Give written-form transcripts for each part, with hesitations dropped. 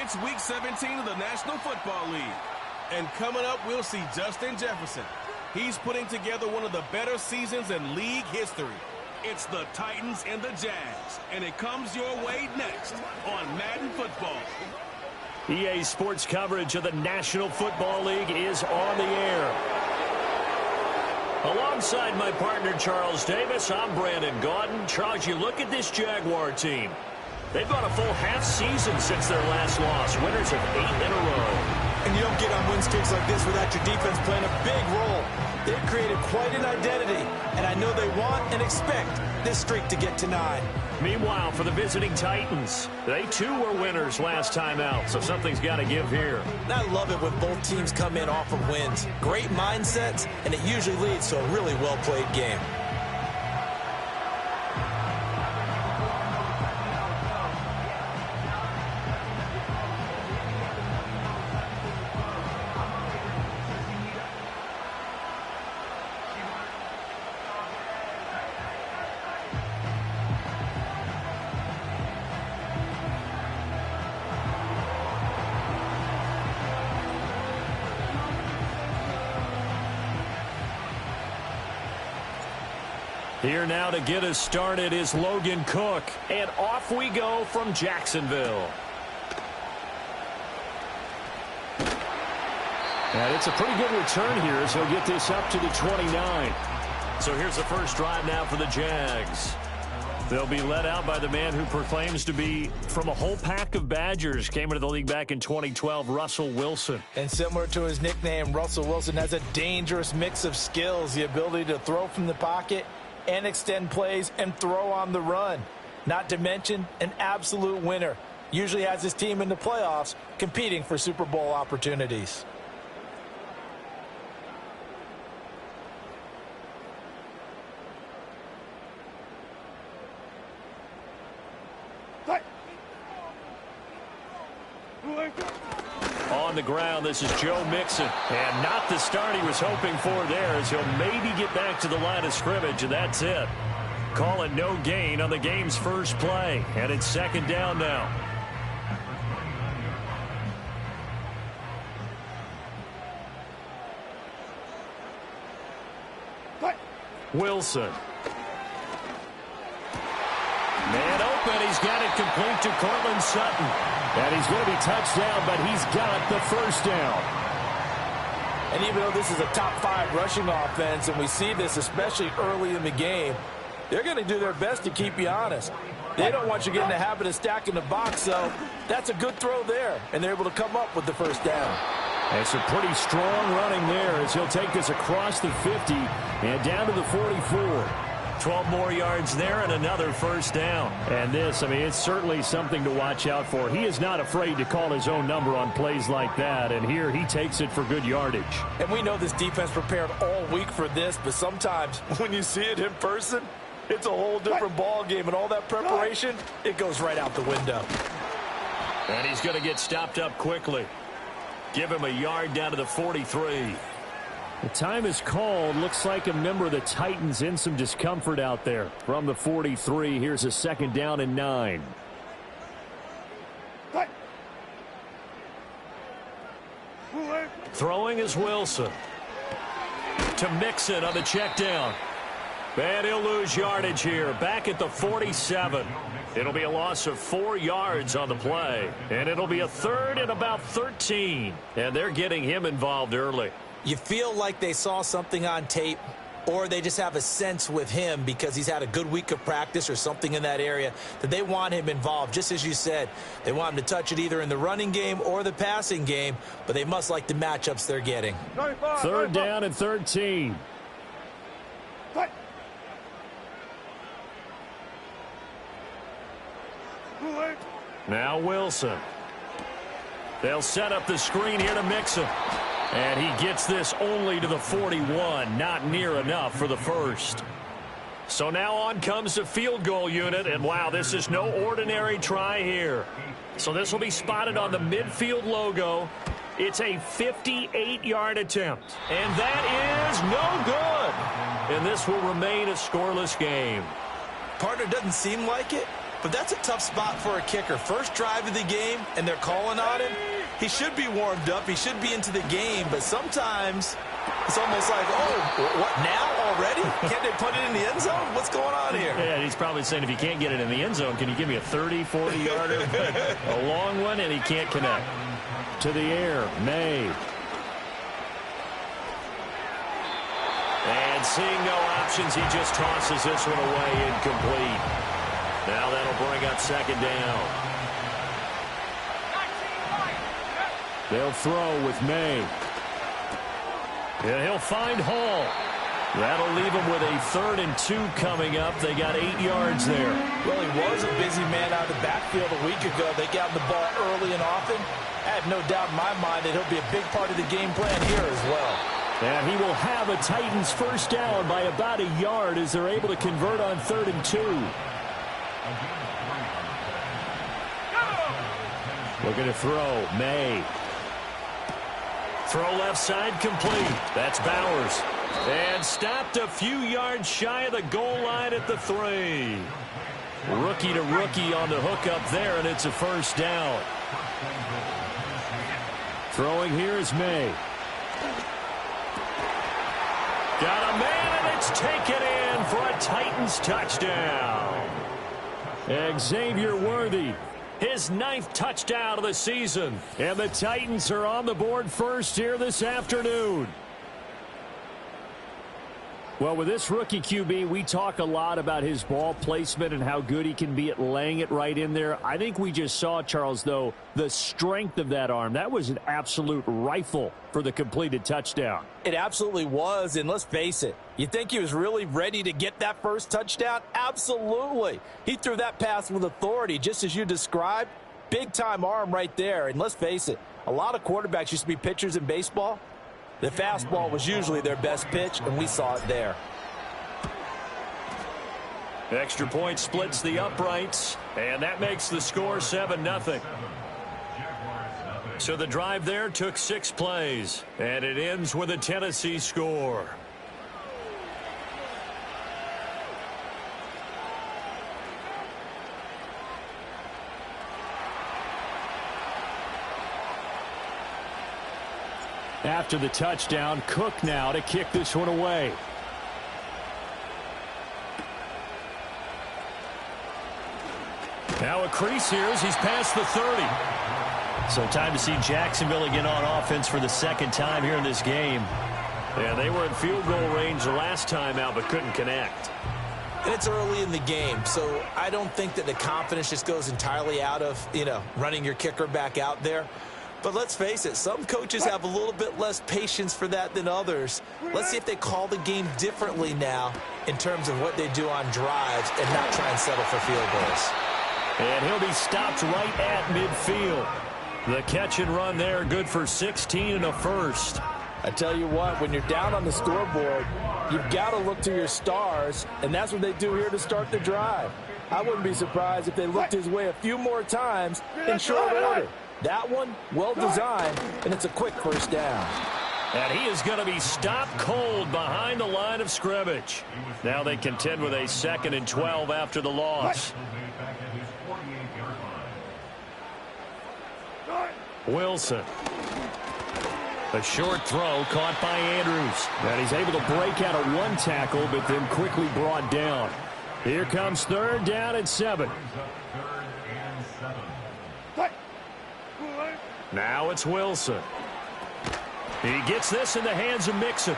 It's Week 17 of the National Football League. And coming up, we'll see Justin Jefferson. He's putting together one of the better seasons in league history. It's the Titans and the Jags, and it comes your way next on Madden Football. EA Sports coverage of the National Football League is on the air. Alongside my partner, Charles Davis, I'm Brandon Gaudin. Charles, you look at this Jaguar team. They've gone a full half season since their last loss, winners of 8 in a row. And you don't get on win streaks like this without your defense playing a big role. They've created quite an identity, and I know they want and expect this streak to get to 9. Meanwhile, for the visiting Titans, they too were winners last time out, so something's got to give here. And I love it when both teams come in off of wins. Great mindsets, and it usually leads to a really well-played game. Here now to get us started is Logan Cook. And off we go from Jacksonville. And it's a pretty good return here as he'll get this up to the 29. So here's the first drive now for the Jags. They'll be led out by the man who proclaims to be from a whole pack of Badgers. Came into the league back in 2012, Russell Wilson. And similar to his nickname, Russell Wilson has a dangerous mix of skills. The ability to throw from the pocket and extend plays and throw on the run. Not to mention an absolute winner. Usually has his team in the playoffs competing for Super Bowl opportunities. On the ground, this is Joe Mixon. And not the start he was hoping for there, as he'll maybe get back to the line of scrimmage, and that's it. Call it no gain on the game's first play, and it's second down now. Wilson. Man open, he's got it complete to Cortland Sutton. And he's going to be touched down, but he's got the first down. And even though this is a top 5 rushing offense, and we see this especially early in the game, they're going to do their best to keep you honest. They don't want you getting the habit of stacking the box, so that's a good throw there, and they're able to come up with the first down. And some pretty strong running there as he'll take this across the 50 and down to the 44. 12 more yards there and another first down. And this, I mean, it's certainly something to watch out for. He is not afraid to call his own number on plays like that, and here he takes it for good yardage. And we know this defense prepared all week for this, but sometimes when you see it in person, it's a whole different ball game, and all that preparation, it goes right out the window. And he's going to get stopped up quickly. Give him a yard down to the 43. The time is called. Looks like a member of the Titans in some discomfort out there. From the 43, here's a second down and 9. Throwing is Wilson. To Mixon on the check down. And he'll lose yardage here. Back at the 47. It'll be a loss of 4 yards on the play. And it'll be a third and about 13. And they're getting him involved early. You feel like they saw something on tape, or they just have a sense with him because he's had a good week of practice or something in that area that they want him involved. Just as you said, they want him to touch it either in the running game or the passing game, but they must like the matchups they're getting. Third down and 13. Now Wilson. They'll set up the screen here to Mixon. And he gets this only to the 41, not near enough for the first. So now on comes the field goal unit, and wow, this is no ordinary try here. So this will be spotted on the midfield logo. It's a 58-yard attempt, and that is no good. And this will remain a scoreless game. Partner, doesn't seem like it, but that's a tough spot for a kicker. First drive of the game, and they're calling on him. He should be warmed up. He should be into the game, but sometimes it's almost like, oh, what, now already? Can't they put it in the end zone? What's going on here? Yeah, he's probably saying, if you can't get it in the end zone, can you give me a 30, 40-yarder? A long one, and he can't connect. To the air, May. And seeing no options, he just tosses this one away, incomplete. Now that'll bring up second down. They'll throw with May. And he'll find Hall. That'll leave him with a 3rd and 2 coming up. They got 8 yards there. Well, he was a busy man out of the backfield a week ago. They got the ball early and often. I have no doubt in my mind that he'll be a big part of the game plan here as well. And he will have a Titans first down by about a yard as they're able to convert on 3rd and 2. Looking to throw, May. Throw left side complete. That's Bowers. And stopped a few yards shy of the goal line at the 3. Rookie to rookie on the hook up there, and it's a first down. Throwing here is May. Got a man, and it's taken in for a Titans touchdown. Xavier Worthy, his 9th touchdown of the season. And the Titans are on the board first here this afternoon. Well, with this rookie QB, we talk a lot about his ball placement and how good he can be at laying it right in there. I think we just saw, Charles, though, the strength of that arm. That was an absolute rifle for the completed touchdown. It absolutely was, and let's face it, you think he was really ready to get that first touchdown? Absolutely. He threw that pass with authority, just as you described. Big-time arm right there, and let's face it, a lot of quarterbacks used to be pitchers in baseball. The fastball was usually their best pitch, and we saw it there. Extra point splits the uprights, and that makes the score 7-0. So the drive there took 6 plays, and it ends with a Tennessee score. After the touchdown, Cook now to kick this one away. Now a crease here as he's past the 30. So time to see Jacksonville again on offense for the 2nd time here in this game. Yeah, they were in field goal range the last time out but couldn't connect. And it's early in the game, so I don't think that the confidence just goes entirely out of, running your kicker back out there. But let's face it, some coaches have a little bit less patience for that than others. Let's see if they call the game differently now in terms of what they do on drives and not try and settle for field goals. And he'll be stopped right at midfield. The catch and run there, good for 16 and a first. I tell you what, when you're down on the scoreboard, you've got to look to your stars, and that's what they do here to start the drive. I wouldn't be surprised if they looked his way a few more times in short order. That one, well designed, and it's a quick first down. And he is going to be stopped cold behind the line of scrimmage. Now they contend with a 2nd and 12 after the loss. Wilson. A short throw caught by Andrews. And he's able to break out of 1 tackle, but then quickly brought down. Here comes 3rd down and 7. Now it's Wilson. He gets this in the hands of Mixon.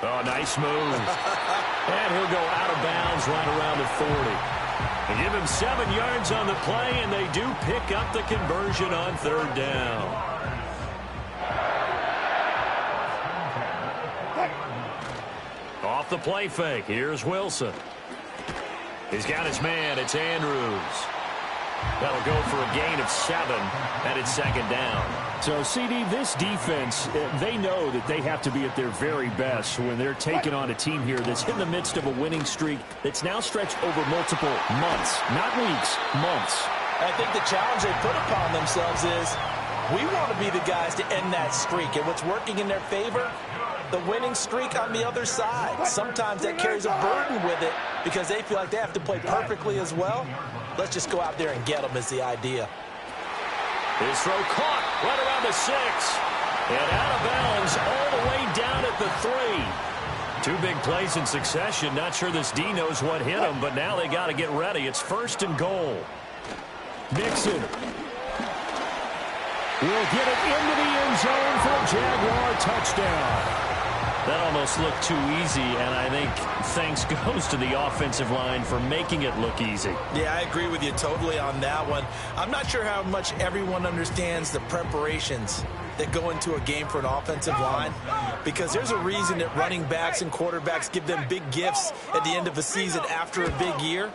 Oh, nice move. And he'll go out of bounds right around the 40. They give him 7 yards on the play, and they do pick up the conversion on 3rd down. Off the play fake, here's Wilson. He's got his man, it's Andrews. That'll go for a gain of 7, and it's 2nd down. So, CD, this defense, they know that they have to be at their very best when they're taking on a team here that's in the midst of a winning streak that's now stretched over multiple months, not weeks, months. I think the challenge they put upon themselves is we want to be the guys to end that streak. And what's working in their favor, the winning streak on the other side. Sometimes that carries a burden with it because they feel like they have to play perfectly as well. Let's just go out there and get them is the idea. His throw caught right around the 6. And out of bounds all the way down at the 3. 2 big plays in succession. Not sure this D knows what hit him, but now they got to get ready. It's 1st and goal. Mixon will get it into the end zone for a Jaguar touchdown. That almost looked too easy, and I think thanks goes to the offensive line for making it look easy. Yeah, I agree with you totally on that one. I'm not sure how much everyone understands the preparations that go into a game for an offensive line, because there's a reason that running backs and quarterbacks give them big gifts at the end of a season after a big year.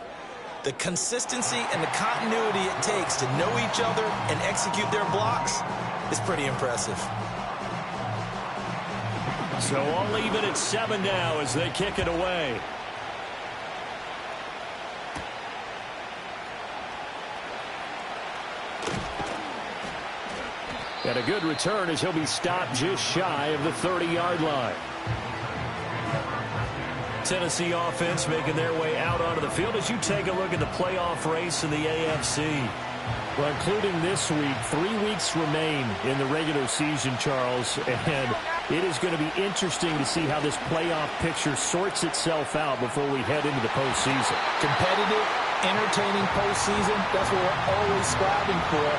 The consistency and the continuity it takes to know each other and execute their blocks is pretty impressive. So I'll leave it at 7 now as they kick it away. And a good return as he'll be stopped just shy of the 30-yard line. Tennessee offense making their way out onto the field as you take a look at the playoff race in the AFC. Well, including this week, 3 weeks remain in the regular season, Charles, and it is going to be interesting to see how this playoff picture sorts itself out before we head into the postseason. Competitive, entertaining postseason, that's what we're always striving for.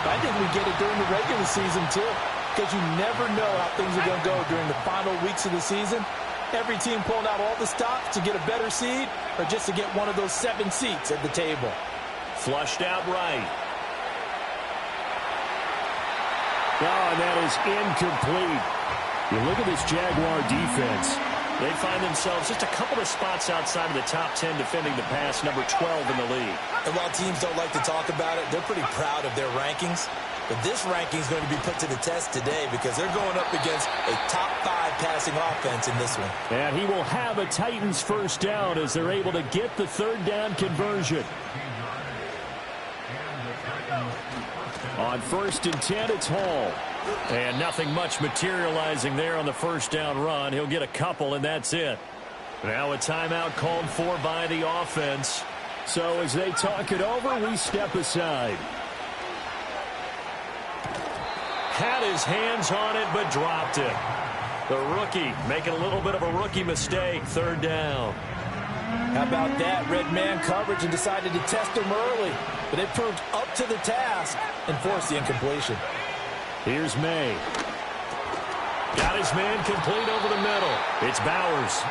But I think we get it during the regular season, too, because you never know how things are going to go during the final weeks of the season. Every team pulling out all the stops to get a better seed or just to get one of those 7 seats at the table. Flushed out right. Oh, and that is incomplete. You look at this Jaguar defense. They find themselves just a couple of spots outside of the top 10 defending the pass, number 12 in the league. And while teams don't like to talk about it, they're pretty proud of their rankings. But this ranking is going to be put to the test today because they're going up against a top 5 passing offense in this one. And he will have a Titans first down as they're able to get the 3rd down conversion. On 1st and 10, it's Hall. And nothing much materializing there on the 1st down run. He'll get a couple, and that's it. Now a timeout called for by the offense. So as they talk it over, we step aside. Had his hands on it, but dropped it. The rookie making a little bit of a rookie mistake. 3rd down. How about that? Red man coverage and decided to test him early. But it proved up to the task and forced the incompletion. Here's May. Got his man complete over the middle. It's Bowers.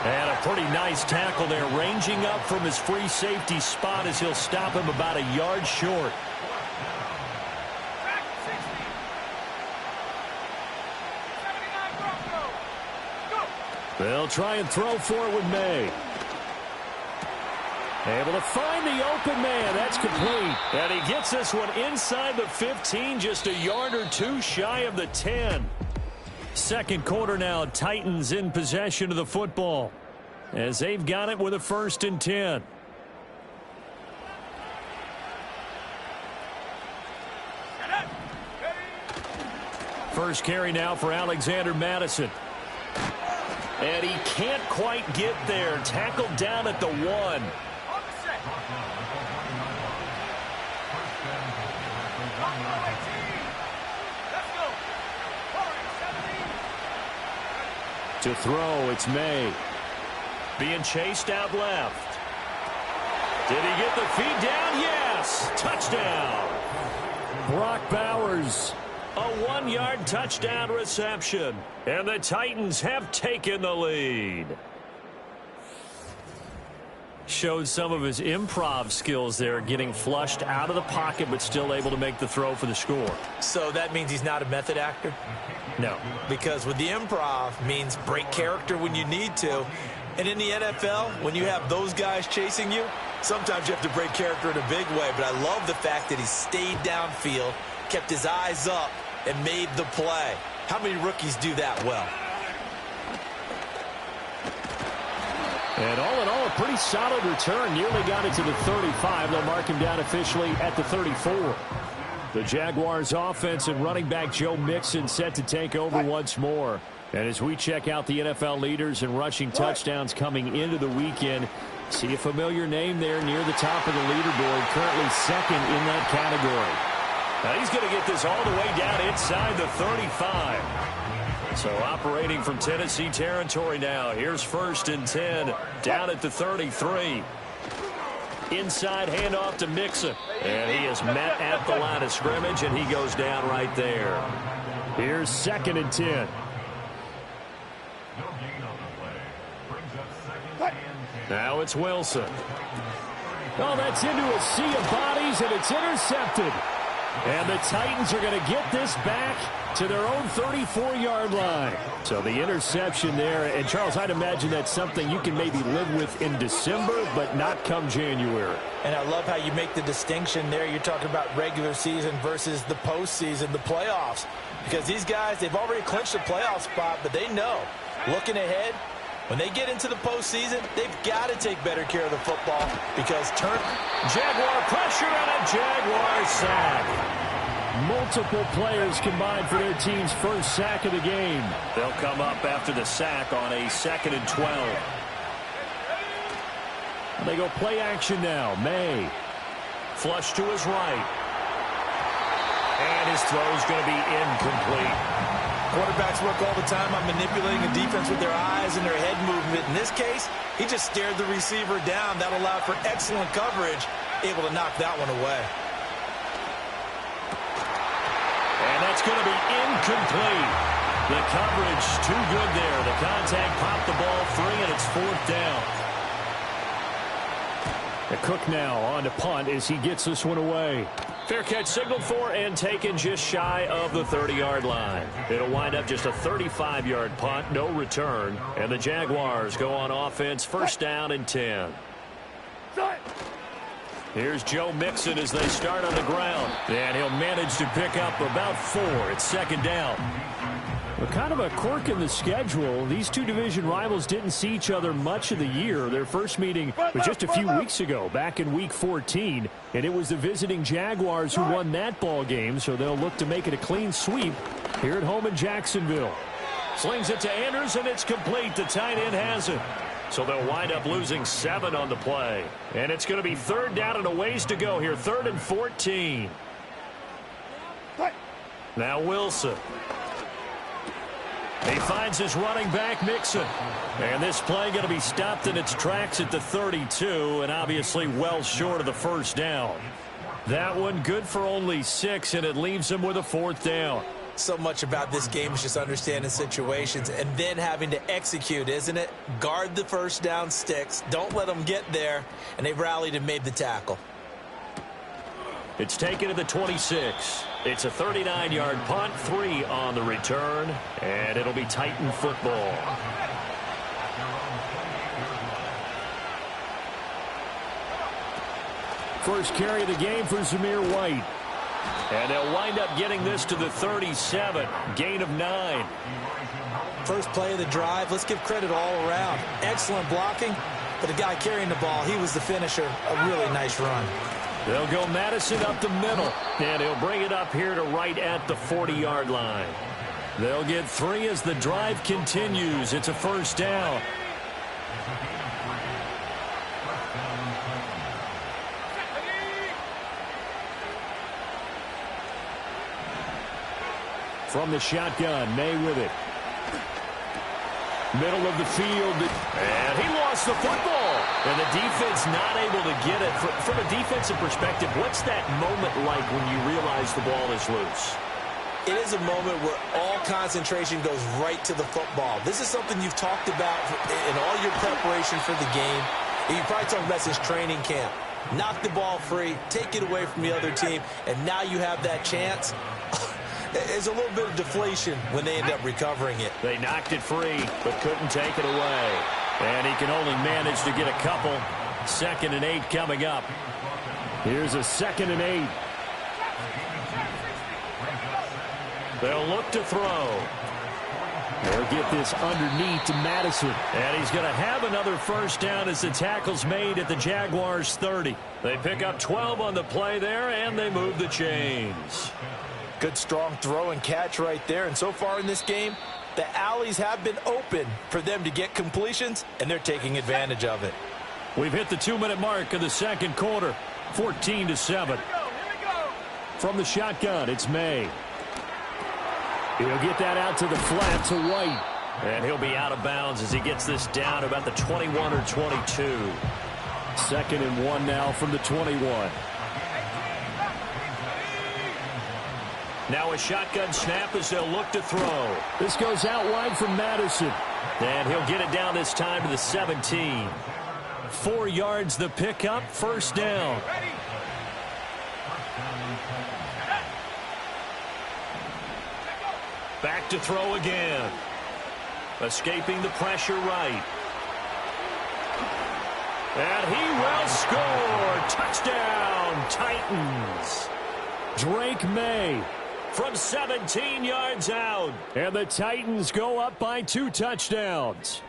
And a pretty nice tackle there, ranging up from his free safety spot as he'll stop him about a yard short. They'll try and throw for it with May. Able to find the open man. That's complete. And he gets this one inside the 15, just a yard or 2 shy of the 10. 2nd quarter now, Titans in possession of the football as they've got it with a 1st and 10. First carry now for Alexander Madison. And he can't quite get there. Tackled down at the 1. To throw, it's May. Being chased out left. Did he get the feed down? Yes! Touchdown! Brock Bowers. A 1-yard touchdown reception. And the Titans have taken the lead. Showed some of his improv skills there, getting flushed out of the pocket, but still able to make the throw for the score. So that means he's not a method actor? No. Because with the improv means break character when you need to. And in the NFL, when you have those guys chasing you, sometimes you have to break character in a big way. But I love the fact that he stayed downfield, kept his eyes up, and made the play. How many rookies do that well? And all in all, a pretty solid return. Nearly got it to the 35. They'll mark him down officially at the 34. The Jaguars offense and running back Joe Mixon set to take over once more. And as we check out the NFL leaders in rushing touchdowns coming into the weekend, see a familiar name there near the top of the leaderboard, currently second in that category. Now he's going to get this all the way down inside the 35. So operating from Tennessee territory now. Here's 1st and 10 down at the 33. Inside handoff to Mixon. And he is met at the line of scrimmage, and he goes down right there. Here's 2nd and 10. Now it's Wilson. Oh, that's into a sea of bodies, and it's intercepted. And the Titans are going to get this back to their own 34-yard line. So the interception there, and Charles, I'd imagine that's something you can maybe live with in December, but not come January. And I love how you make the distinction there. You're talking about regular season versus the postseason, the playoffs. Because these guys, they've already clinched a playoff spot, but they know, looking ahead, when they get into the postseason, they've got to take better care of the football because Jaguar pressure and a Jaguar sack. Multiple players combined for their team's first sack of the game. They'll come up after the sack on a 2nd and 12. They go play action now. May. Flush to his right. And his throw is going to be incomplete. Quarterbacks work all the time on manipulating the defense with their eyes and their head movement. In this case, he just stared the receiver down. That allowed for excellent coverage, able to knock that one away. And that's going to be incomplete. The coverage too good there. The contact popped the ball free, and it's 4th down. The Cook now on to punt as he gets this one away. Fair catch signaled for and taken just shy of the 30-yard line. It'll wind up just a 35-yard punt, no return. And the Jaguars go on offense, 1st down and 10. Here's Joe Mixon as they start on the ground. And he'll manage to pick up about 4. It's 2nd down. Well, kind of a quirk in the schedule. These two division rivals didn't see each other much of the year. Their first meeting was just a few weeks ago, back in Week 14. And it was the visiting Jaguars who won that ball game, so they'll look to make it a clean sweep here at home in Jacksonville. Slings it to Andrews, and it's complete. The tight end has it. So they'll wind up losing 7 on the play. And it's going to be 3rd down and a ways to go here. 3rd and 14. Now Wilson. He finds his running back, Mixon. And this play going to be stopped in its tracks at the 32, and obviously well short of the 1st down. That one good for only 6, and it leaves him with a 4th down. So much about this game is just understanding situations and then having to execute, isn't it? Guard the 1st down sticks. Don't let them get there, and they rallied and made the tackle. It's taken to the 26. It's a 39-yard punt, 3 on the return, and it'll be Titan football. First carry of the game for Zamir White. And they'll wind up getting this to the 37. Gain of 9. First play of the drive. Let's give credit all around. Excellent blocking, but the guy carrying the ball, he was the finisher. A really nice run. They'll go Madison up the middle, and he'll bring it up here to right at the 40-yard line. They'll get 3 as the drive continues. It's a 1st down. From the shotgun, May with it. Middle of the field. And he lost the football. And the defense not able to get it. From a defensive perspective, what's that moment like when you realize the ball is loose? It is a moment where all concentration goes right to the football. This is something you've talked about in all your preparation for the game. And you probably talked about since training camp. Knock the ball free, take it away from the other team, and now you have that chance. There's a little bit of deflation when they end up recovering it. They knocked it free, but couldn't take it away. And he can only manage to get a couple. 2nd and 8 coming up. Here's a 2nd and 8. They'll look to throw. They'll get this underneath to Madison. And he's going to have another 1st down as the tackle's made at the Jaguars' 30. They pick up 12 on the play there, and they move the chains. Good strong throw and catch right there. And so far in this game, The alleys have been open for them to get completions, and they're taking advantage of it. We've hit the 2-minute mark of the second quarter, 14-7. From the shotgun, it's May. He'll get that out to the flat to White. And he'll be out of bounds as he gets this down about the 21 or 22. 2nd and 1 now from the 21. Now a shotgun snap as they'll look to throw. This goes out wide from Madison. And he'll get it down this time to the 17. 4 yards the pickup, first down. Back to throw again. Escaping the pressure right. And he will score. Touchdown, Titans. Drake May from 17 yards out. And the Titans go up by 2 touchdowns.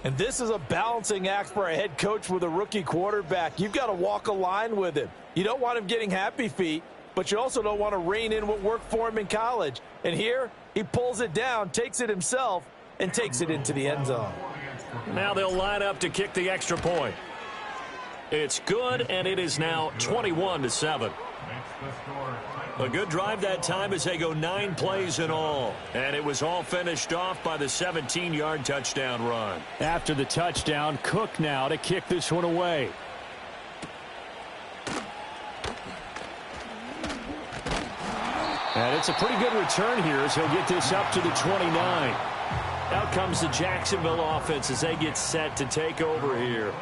And this is a balancing act for a head coach with a rookie quarterback. You've got to walk a line with him. You don't want him getting happy feet, but you also don't want to rein in what worked for him in college. And here, he pulls it down, takes it himself, and takes it into the end zone. Now they'll line up to kick the extra point. It's good, and it is now 21-7. A good drive that time as they go 9 plays in all. And it was all finished off by the 17-yard touchdown run. After the touchdown, Cook now to kick this one away. And it's a pretty good return here as he'll get this up to the 29. Out comes the Jacksonville offense as they get set to take over here.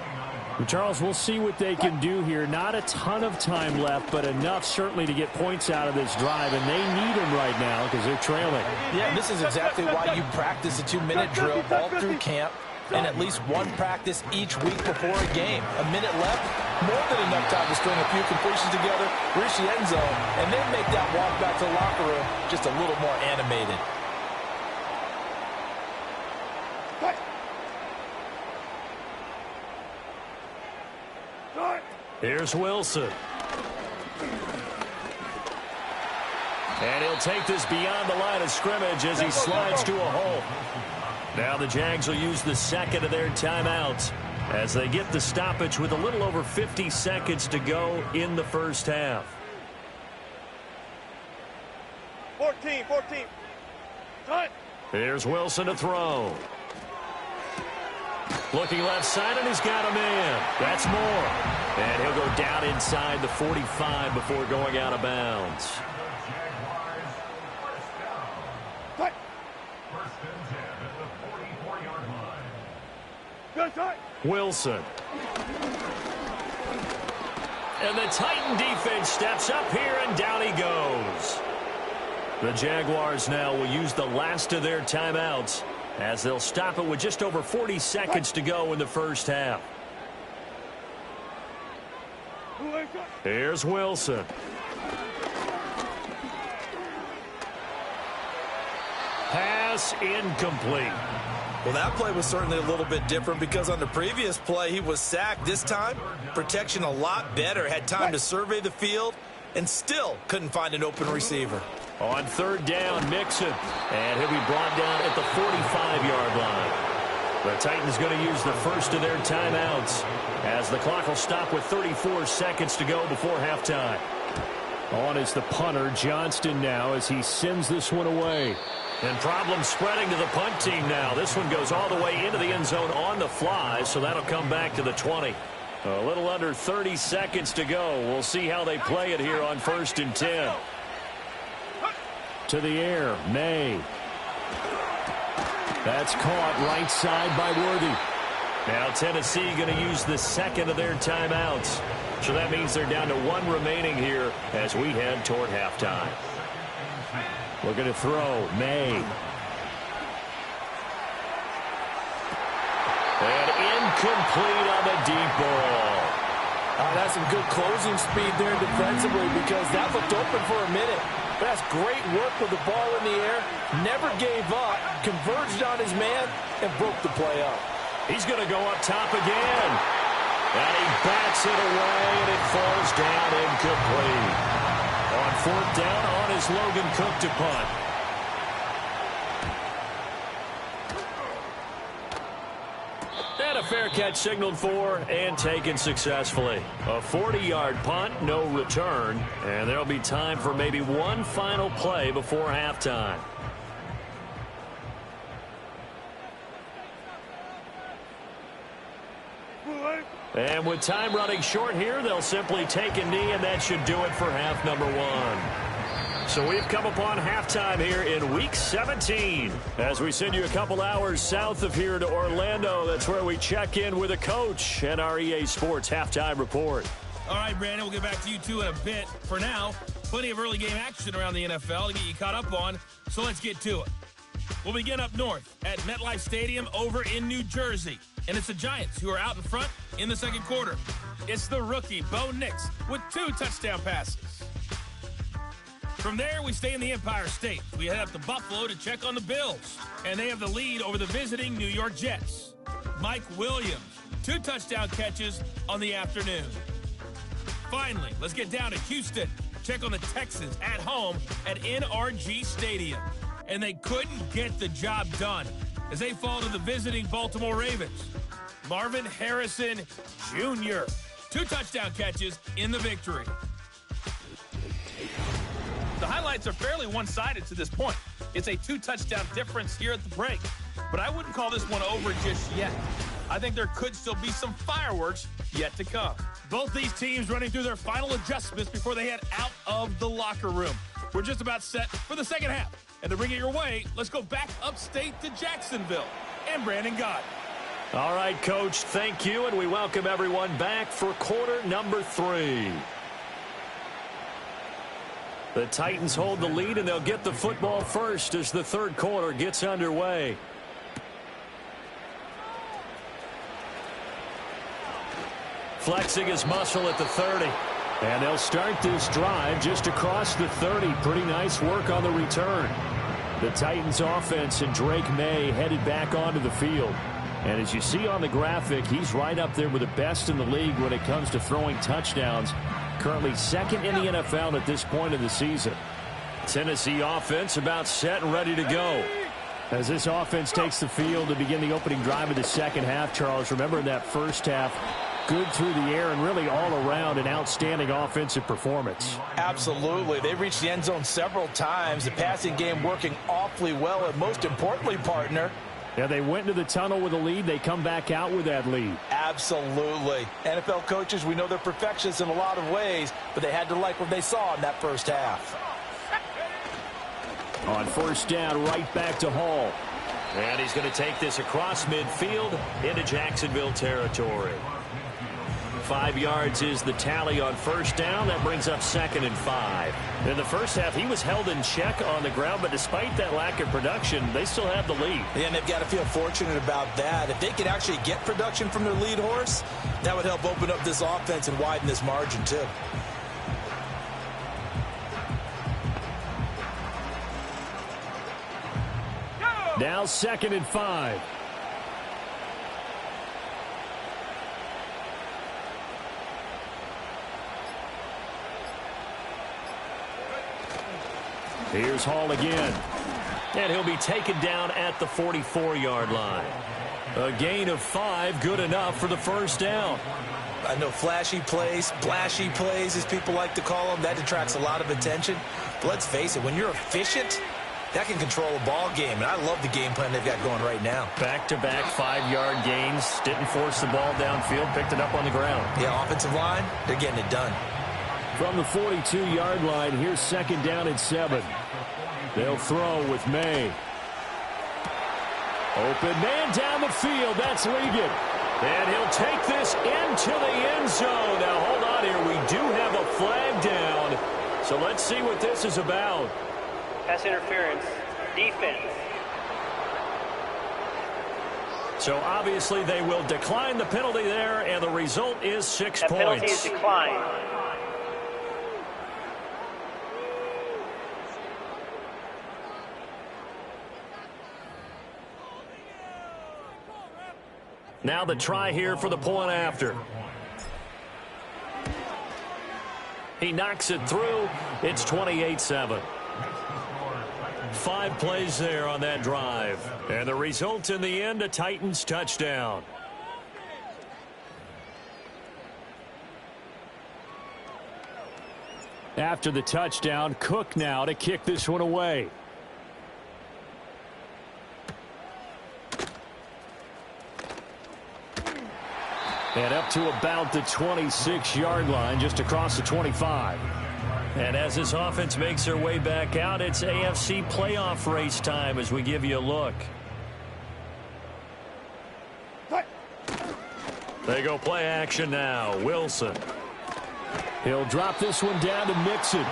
Charles, we'll see what they can do here. Not a ton of time left, but enough certainly to get points out of this drive, and they need them right now because they're trailing. Yeah, and this is exactly why you practice a 2-minute drill all through camp and at least one practice each week before a game. A minute left, more than enough time to string a few completions together, reach the end zone, and then make that walk back to the locker room just a little more animated. Here's Wilson. And he'll take this beyond the line of scrimmage as he slides to a hole. Now the Jags will use the second of their timeouts as they get the stoppage with a little over 50 seconds to go in the first half. 14. Time. Here's Wilson to throw. Looking left side, and he's got a man. That's more. And he'll go down inside the 45 before going out of bounds. Wilson. And the Titan defense steps up here, and down he goes. The Jaguars now will use the last of their timeouts as they'll stop it with just over 40 seconds to go in the first half. Here's Wilson. Pass incomplete. Well, that play was certainly a little bit different because on the previous play, he was sacked. This time, protection a lot better. Had time to survey the field and still couldn't find an open receiver. On third down, Mixon. And he'll be brought down at the 45-yard line. The Titans going to use the first of their timeouts as the clock will stop with 34 seconds to go before halftime. On is the punter, Johnston, now as he sends this one away. And problems spreading to the punt team now. This one goes all the way into the end zone on the fly, so that'll come back to the 20. A little under 30 seconds to go. We'll see how they play it here on 1st and 10. To the air, May. That's caught right side by Worthy. Now Tennessee going to use the second of their timeouts. So that means they're down to 1 remaining here as we head toward halftime. Looking to throw, May. And incomplete on the deep ball. That's some good closing speed there defensively because that looked open for a minute. But that's great work with the ball in the air. Never gave up, converged on his man, and broke the play up. He's going to go up top again. And he bats it away, and it falls down incomplete. On 4th down, on is Logan Cook to punt. fair catch signaled for and taken successfully. A 40-yard punt, no return, and there'll be time for maybe one final play before halftime. And with time running short here, they'll simply take a knee, and that should do it for half number one. So we've come upon halftime here in Week 17. As we send you a couple hours south of here to Orlando, that's where we check in with a coach and our EA Sports halftime report. All right, Brandon, we'll get back to you two in a bit. For now, plenty of early game action around the NFL to get you caught up on, so let's get to it. We'll begin up north at MetLife Stadium over in New Jersey. And it's the Giants who are out in front in the second quarter. It's the rookie, Bo Nix, with 2 touchdown passes. From there, we stay in the Empire State. We head up to Buffalo to check on the Bills. And they have the lead over the visiting New York Jets. Mike Williams, 2 touchdown catches on the afternoon. Finally, let's get down to Houston. Check on the Texans at home at NRG Stadium. And they couldn't get the job done as they fall to the visiting Baltimore Ravens. Marvin Harrison Jr., 2 touchdown catches in the victory. The highlights are fairly one-sided to this point. It's a 2-touchdown difference here at the break. But I wouldn't call this one over just yet. I think there could still be some fireworks yet to come. Both these teams running through their final adjustments before they head out of the locker room. We're just about set for the second half. And to bring it your way, let's go back upstate to Jacksonville and Brandon Gott. All right, Coach, thank you, and we welcome everyone back for quarter number 3. The Titans hold the lead, and they'll get the football first as the third quarter gets underway. Flexing his muscle at the 30. And they'll start this drive just across the 30. Pretty nice work on the return. The Titans offense and Drake May headed back onto the field. And as you see on the graphic, he's right up there with the best in the league when it comes to throwing touchdowns. Currently second in the NFL at this point of the season. Tennessee offense about set and ready to go. As this offense takes the field to begin the opening drive of the second half, Charles, remember in that first half, good through the air and really all around an outstanding offensive performance. Absolutely. They reached the end zone several times. The passing game working awfully well. And most importantly, partner, yeah, they went into the tunnel with a lead. They come back out with that lead. Absolutely. NFL coaches, we know they're perfectionists in a lot of ways, but they had to like what they saw in that first half. On first down, right back to Hall. And he's going to take this across midfield into Jacksonville territory. 5 yards is the tally on first down. That brings up 2nd and 5. In the first half, he was held in check on the ground, but despite that lack of production, they still have the lead. Yeah, and they've got to feel fortunate about that. If they could actually get production from their lead horse, that would help open up this offense and widen this margin, too. Now 2nd and 5. Here's Hall again. And he'll be taken down at the 44-yard line. A gain of 5, good enough for the first down. I know flashy plays, splashy plays, as people like to call them, that detracts a lot of attention. But let's face it, when you're efficient, that can control a ball game. And I love the game plan they've got going right now. Back-to-back 5-yard gains. Didn't force the ball downfield. Picked it up on the ground. Yeah, offensive line, they're getting it done. From the 42-yard line, here's 2nd down and 7. They'll throw with May. Open man down the field. That's Ligon. And he'll take this into the end zone. Now, hold on here. We do have a flag down. So let's see what this is about. Pass interference. Defense. So obviously they will decline the penalty there, and the result is 6 points. Penalty is declined. Now the try here for the point after. He knocks it through. It's 28-7. 5 plays there on that drive. And the result in the end, a Titans touchdown. After the touchdown, Cook now to kick this one away. And up to about the 26-yard line, just across the 25. And as this offense makes their way back out, it's AFC playoff race time as we give you a look. They go play action now. Wilson. He'll drop this one down to Mixon.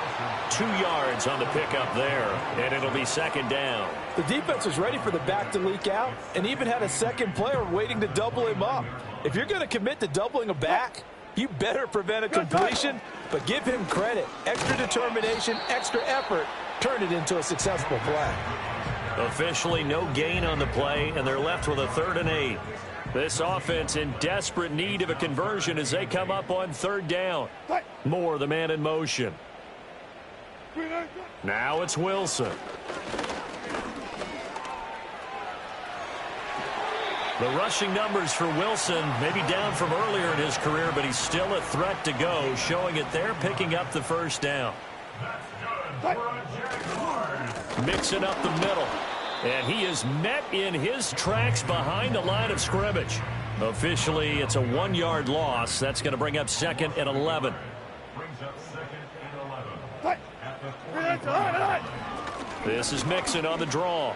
2 yards on the pickup there, and it'll be second down. The defense was ready for the back to leak out and even had a second player waiting to double him up. If you're going to commit to doubling a back, you better prevent a completion, but give him credit. Extra determination, extra effort, turn it into a successful play. Officially no gain on the play, and they're left with a 3rd and 8. This offense in desperate need of a conversion as they come up on 3rd down. Moore, the man in motion. Now it's Wilson. The rushing numbers for Wilson maybe down from earlier in his career, but he's still a threat to go, showing it there, picking up the 1st down. Mixing up the middle. And he is met in his tracks behind the line of scrimmage. Officially, it's a 1-yard loss. That's going to bring up 2nd and 11. This is Mixon on the draw.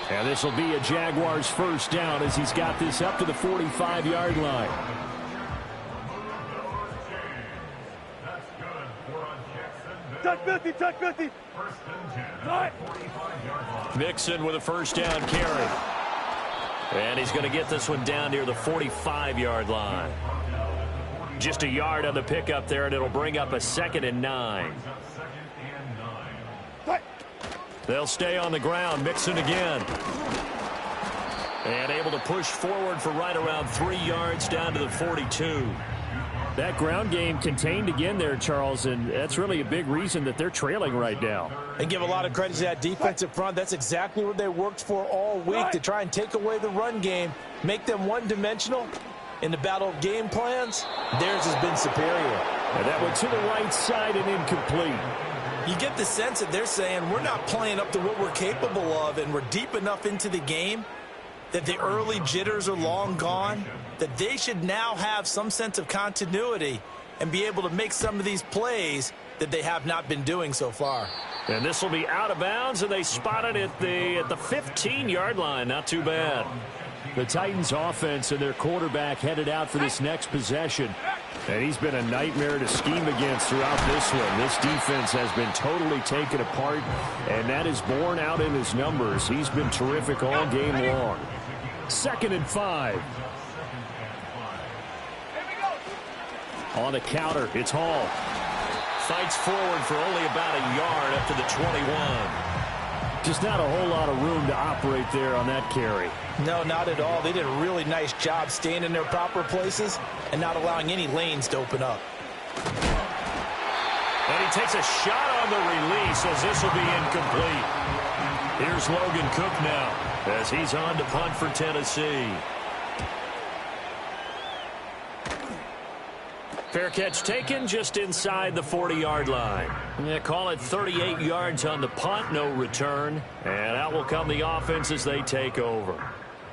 And this will be a Jaguars 1st down as he's got this up to the 45-yard line. Touch 50, touch 50. Mixon with a 1st down carry. And he's going to get this one down near the 45-yard line. Just a yard on the pickup there, and it'll bring up a 2nd and 9. They'll stay on the ground. Mixon again. And able to push forward for right around 3 yards down to the 42. That ground game contained again there, Charles, and that's really a big reason that they're trailing right now. And give a lot of credit to that defensive front. That's exactly what they worked for all week, to try and take away the run game, make them one-dimensional. In the battle of game plans, theirs has been superior. And that went to the right side and incomplete. You get the sense that they're saying we're not playing up to what we're capable of, and we're deep enough into the game that the early jitters are long gone, that they should now have some sense of continuity and be able to make some of these plays that they have not been doing so far. And this will be out of bounds, and they spot it at the 15-yard line. Not too bad. The Titans offense and their quarterback headed out for this next possession. And he's been a nightmare to scheme against throughout this one. This defense has been totally taken apart, and that is borne out in his numbers. He's been terrific all game long. 2nd and 5. On the counter, it's Hall. Fights forward for only about a yard up to the 21. Just not a whole lot of room to operate there on that carry. No, not at all. They did a really nice job staying in their proper places and not allowing any lanes to open up. And he takes a shot on the release as this will be incomplete. Here's Logan Cook now as he's on to punt for Tennessee. Fair catch taken just inside the 40-yard line. Yeah, call it 38 yards on the punt, no return. And out will come the offense as they take over.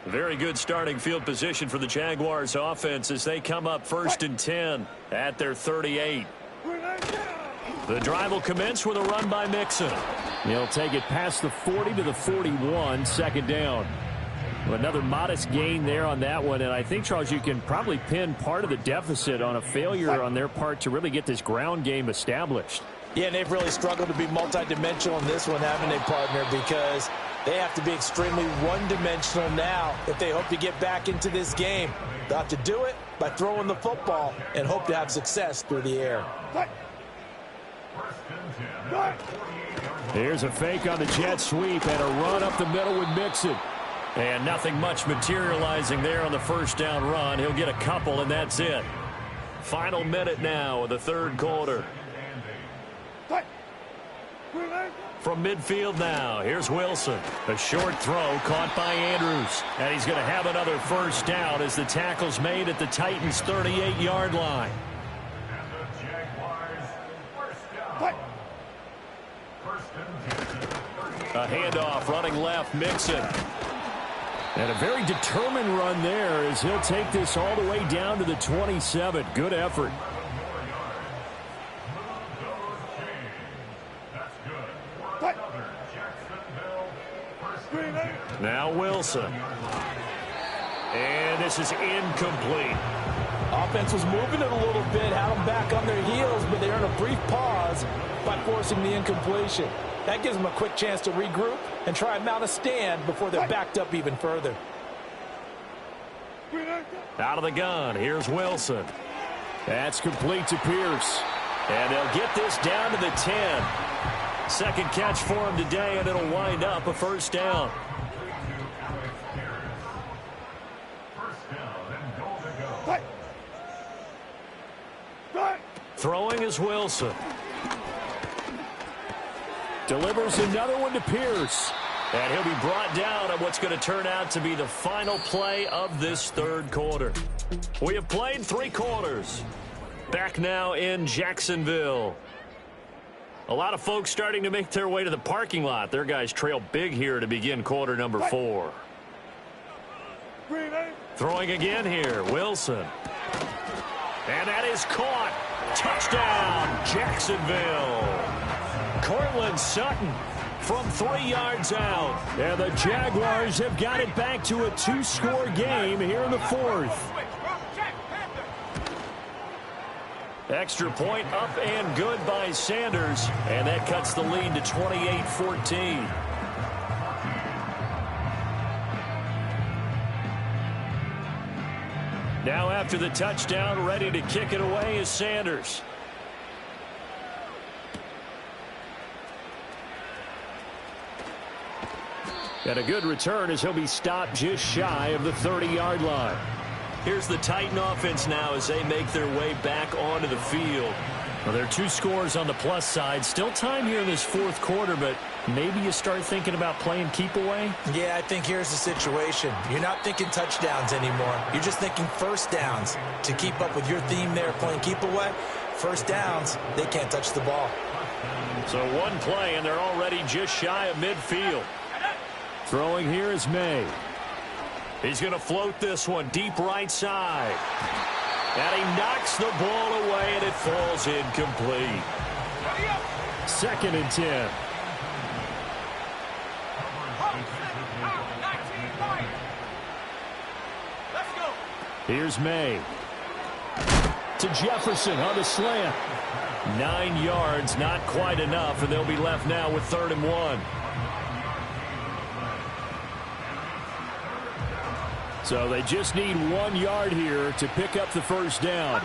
Very good starting field position for the Jaguars offense as they come up 1st and 10 at their 38. The drive will commence with a run by Mixon. He'll take it past the 40 to the 41, 2nd down. Another modest gain there on that one, and I think, Charles, you can probably pin part of the deficit on a failure on their part to really get this ground game established. Yeah, and they've really struggled to be multidimensional in this one, haven't they, partner, because they have to be extremely one-dimensional now if they hope to get back into this game. They'll have to do it by throwing the football and hope to have success through the air. Here's a fake on the jet sweep and a run up the middle with Mixon. And nothing much materializing there on the 1st down run. He'll get a couple, and that's it. Final minute now of the 3rd quarter. From midfield now, here's Wilson. A short throw caught by Andrews. And he's going to have another 1st down as the tackle's made at the Titans' 38-yard line. A handoff, running left, Mixon. And a very determined run there as he'll take this all the way down to the 27. Good effort. Now Wilson. And this is incomplete. Offense was moving it a little bit, had them back on their heels, but they earned a brief pause by forcing the incompletion. That gives them a quick chance to regroup and try and mount a stand before they're backed up even further. Out of the gun, here's Wilson. That's complete to Pierce. And they'll get this down to the 10. Second catch for him today, and it'll wind up a first down. Throwing is Wilson. Delivers another one to Pierce. And he'll be brought down on what's going to turn out to be the final play of this third quarter. We have played 3 quarters. Back now in Jacksonville. A lot of folks starting to make their way to the parking lot. Their guys trail big here to begin quarter number 4. Throwing again here, Wilson. And that is caught. Touchdown, Jacksonville. Cortland Sutton from 3 yards out. And the Jaguars have got it back to a 2-score game here in the 4th. Extra point up and good by Sanders. And that cuts the lead to 28-14. Now after the touchdown, ready to kick it away is Sanders. And a good return as he'll be stopped just shy of the 30-yard line. Here's the Titan offense now as they make their way back onto the field. Well, there are 2 scores on the plus side. Still time here in this 4th quarter, but maybe you start thinking about playing keep away? Yeah, I think here's the situation. You're not thinking touchdowns anymore. You're just thinking first downs. To keep up with your theme there, playing keep away, first downs, they can't touch the ball. So one play, and they're already just shy of midfield. Throwing here is May. He's going to float this one deep right side. And he knocks the ball away, and it falls incomplete. 2nd and 10. Here's May. To Jefferson on the slant. 9 yards, not quite enough, and they'll be left now with 3rd and 1. So they just need 1 yard here to pick up the first down.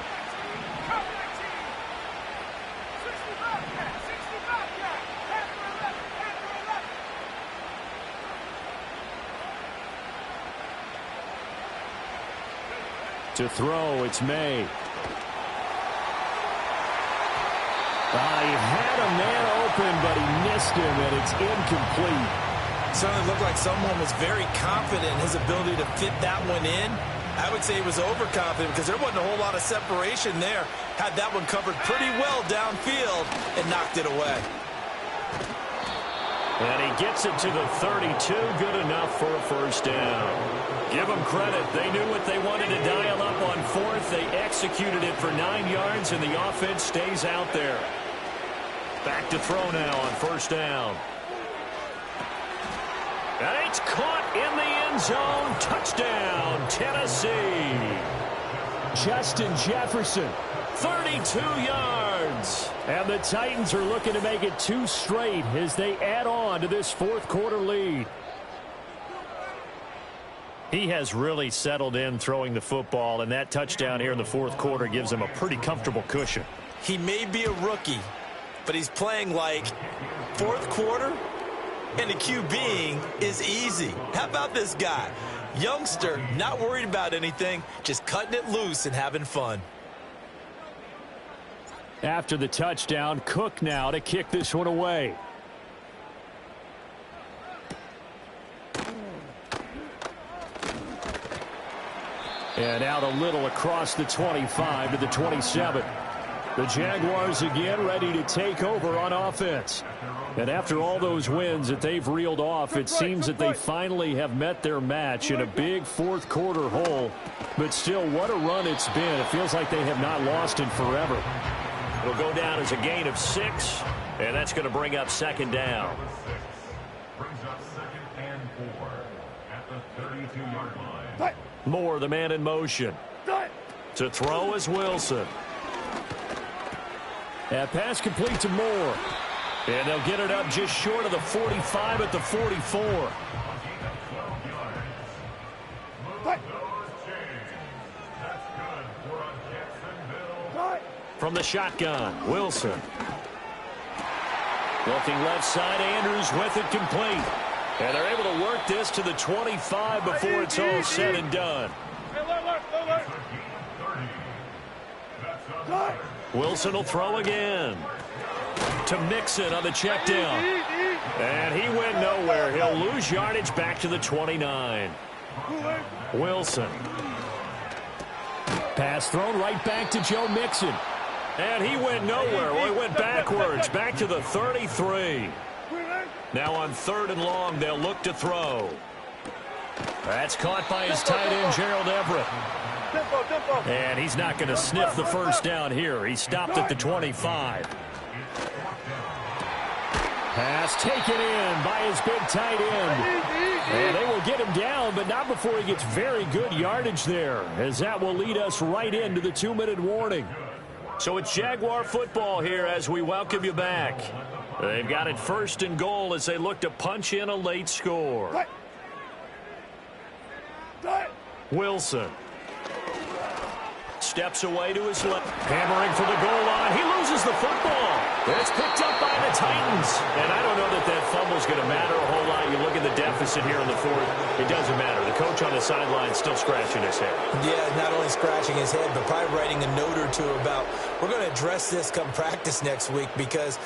To throw, it's May. He had a man open, but he missed him, and it's incomplete. Certainly looked like someone was very confident in his ability to fit that one in. I would say he was overconfident because there wasn't a whole lot of separation there. Had that one covered pretty well downfield and knocked it away. And he gets it to the 32, good enough for a first down. Give them credit. They knew what they wanted to dial up on 4th. They executed it for 9 yards, and the offense stays out there. Back to throw now on first down. And it's caught in the end zone. Touchdown, Tennessee. Justin Jefferson. 32 yards. And the Titans are looking to make it 2 straight as they add on to this 4th quarter lead. He has really settled in throwing the football, and that touchdown here in the 4th quarter gives him a pretty comfortable cushion. He may be a rookie, but he's playing like 4th quarter, and the QBing is easy. How about this guy? Youngster, not worried about anything, just cutting it loose and having fun. After the touchdown, Cook now to kick this one away. And out a little across the 25 to the 27. The Jaguars again ready to take over on offense. And after all those wins that they've reeled off, it seems that they finally have met their match in a big fourth quarter hole. But still, what a run it's been. It feels like they have not lost in forever. It'll go down as a gain of 6, and that's going to bring up second down. Brings up 2nd and 4 at the 32-yard line. Moore, the man in motion. To throw is Wilson. That pass complete to Moore. And they'll get it up just short of the 45 at the 44. From the shotgun, Wilson. Looking left side, Andrews with it complete. And they're able to work this to the 25 before it's all said and done. Wilson will throw again. To Mixon on the check down. And he went nowhere. He'll lose yardage back to the 29. Wilson. Pass thrown right back to Joe Mixon. And he went nowhere. Well, he went backwards, back to the 33. Now on 3rd and long, they'll look to throw. That's caught by his tight end, Gerald Everett. And he's not going to sniff the first down here. He stopped at the 25. Pass taken in by his big tight end. And they will get him down, but not before he gets very good yardage there, as that will lead us right into the 2-minute warning. So it's Jaguar football here as we welcome you back. They've got it 1st and goal as they look to punch in a late score. Wilson. Steps away to his left. Hammering for the goal line. He loses the football. It's picked up by the Titans. And I don't know that that fumble's going to matter a whole lot. You look at the deficit here in the 4th. It doesn't matter. The coach on the sideline still scratching his head. Yeah, not only scratching his head, but probably writing a note or two about, we're going to address this come practice next week, because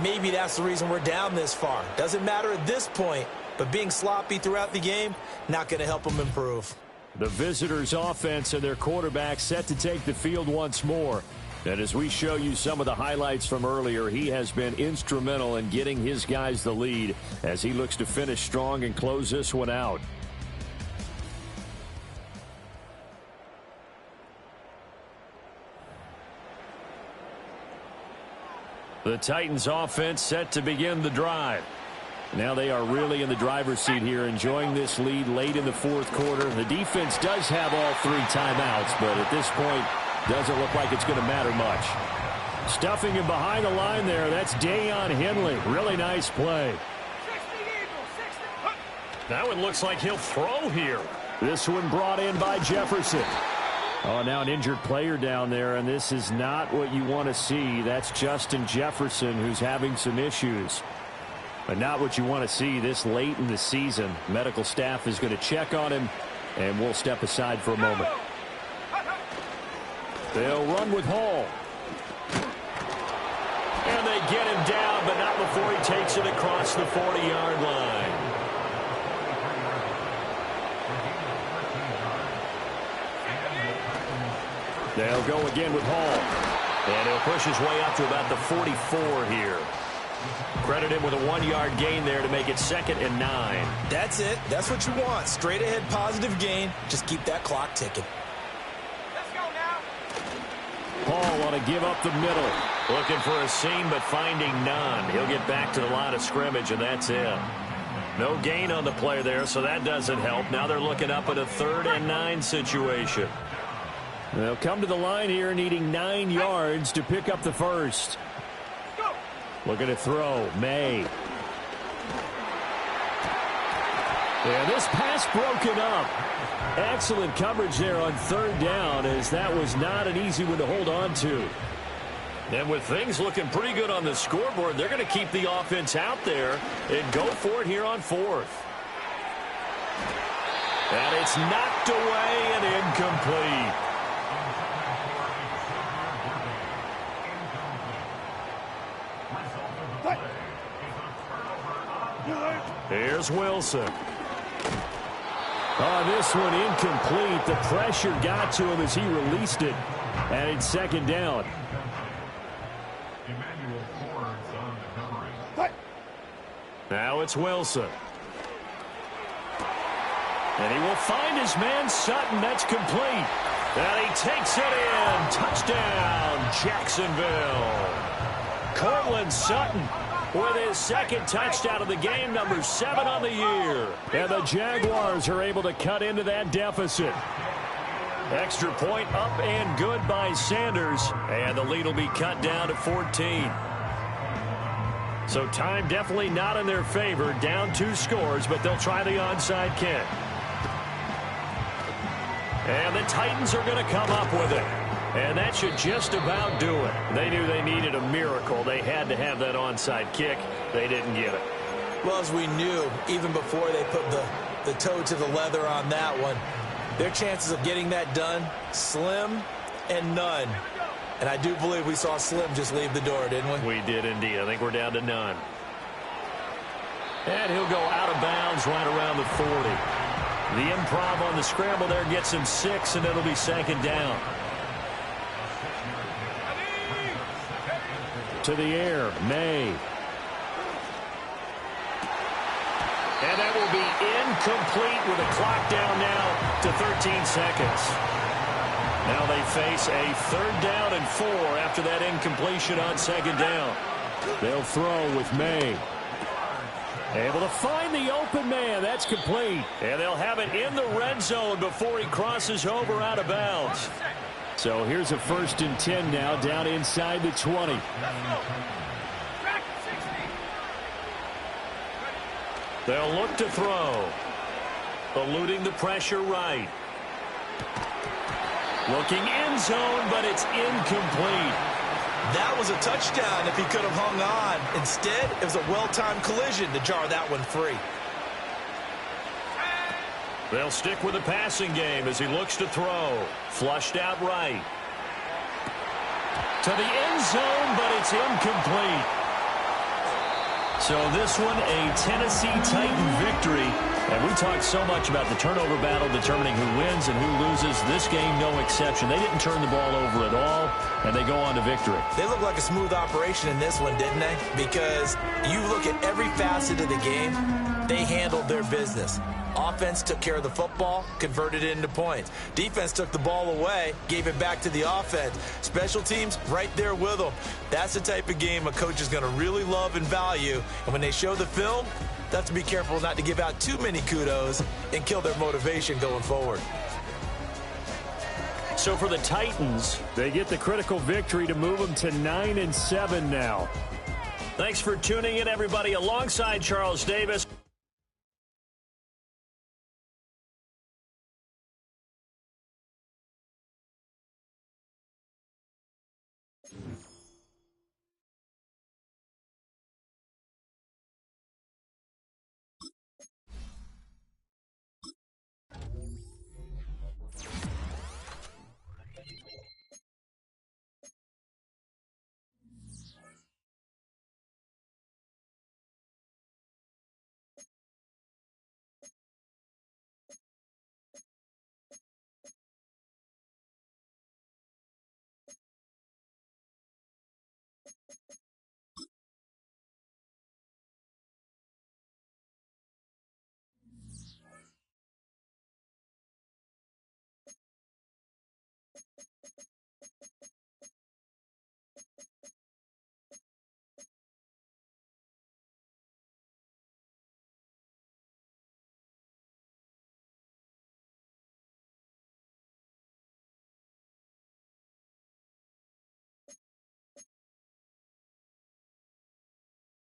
maybe that's the reason we're down this far. Doesn't matter at this point, but being sloppy throughout the game, not going to help them improve. The visitors' offense and their quarterback set to take the field once more. And as we show you some of the highlights from earlier, he has been instrumental in getting his guys the lead as he looks to finish strong and close this one out. The Titans' offense set to begin the drive. Now they are really in the driver's seat here, enjoying this lead late in the 4th quarter. The defense does have all 3 timeouts, but at this point, doesn't look like it's going to matter much. Stuffing him behind the line there, that's Deion Henley. Really nice play. Now it looks like he'll throw here. This one brought in by Jefferson. Oh, now an injured player down there, and this is not what you want to see. That's Justin Jefferson, who's having some issues. But not what you want to see this late in the season. Medical staff is going to check on him, and we'll step aside for a moment. They'll run with Hall. And they get him down, but not before he takes it across the 40-yard line. They'll go again with Hall. And he'll push his way up to about the 44 here. Credit him with a 1-yard gain there to make it 2nd and 9. That's it. That's what you want. Straight ahead positive gain. Just keep that clock ticking. Let's go now. Hall want to give up the middle. Looking for a seam, but finding none. He'll get back to the line of scrimmage, and that's it. No gain on the play there, so that doesn't help. Now they're looking up at a 3rd and 9 situation. They'll come to the line here needing 9 yards to pick up the first. Looking to throw. May. And this pass broken up. Excellent coverage there on 3rd down, as that was not an easy one to hold on to. And with things looking pretty good on the scoreboard, they're going to keep the offense out there and go for it here on 4th. And it's knocked away and incomplete. Here's Wilson. Oh, this one incomplete. The pressure got to him as he released it. And it's 2nd down. Emmanuel Forbes on the covering. Now it's Wilson. And he will find his man Sutton. That's complete. And he takes it in. Touchdown, Jacksonville. Cortland Sutton with his second touchdown of the game, number 7 on the year. And the Jaguars are able to cut into that deficit. Extra point up and good by Sanders. And the lead will be cut down to 14. So time definitely not in their favor. Down 2 scores, but they'll try the onside kick. And the Titans are going to come up with it. And that should just about do it. They knew they needed a miracle. They had to have that onside kick. They didn't get it. Well, as we knew, even before they put the toe to the leather on that one, their chances of getting that done, slim and none. And I do believe we saw Slim just leave the door, didn't we? We did indeed. I think we're down to none. And he'll go out of bounds right around the 40. The improv on the scramble there gets him 6, and it'll be second down. To the air, May. And that will be incomplete with a clock down now to 13 seconds. Now they face a 3rd down and 4 after that incompletion on second down. They'll throw with May. Able to find the open man. That's complete. And they'll have it in the red zone before he crosses over out of bounds. So here's a 1st and 10 now, down inside the 20. They'll look to throw. Eluding the pressure right. Looking end zone, but it's incomplete. That was a touchdown if he could have hung on. Instead, it was a well-timed collision to jar that one free. They'll stick with the passing game as he looks to throw. Flushed out right. To the end zone, but it's incomplete. So this one, a Tennessee Titan victory. And we talked so much about the turnover battle determining who wins and who loses. This game, no exception. They didn't turn the ball over at all, and they go on to victory. They look like a smooth operation in this one, didn't they? Because you look at every facet of the game, they handled their business. Offense took care of the football, converted it into points. Defense took the ball away, gave it back to the offense. Special teams, right there with them. That's the type of game a coach is going to really love and value. And when they show the film, they have to be careful not to give out too many kudos and kill their motivation going forward. So for the Titans, they get the critical victory to move them to 9-7 now. Thanks for tuning in, everybody. Alongside Charles Davis.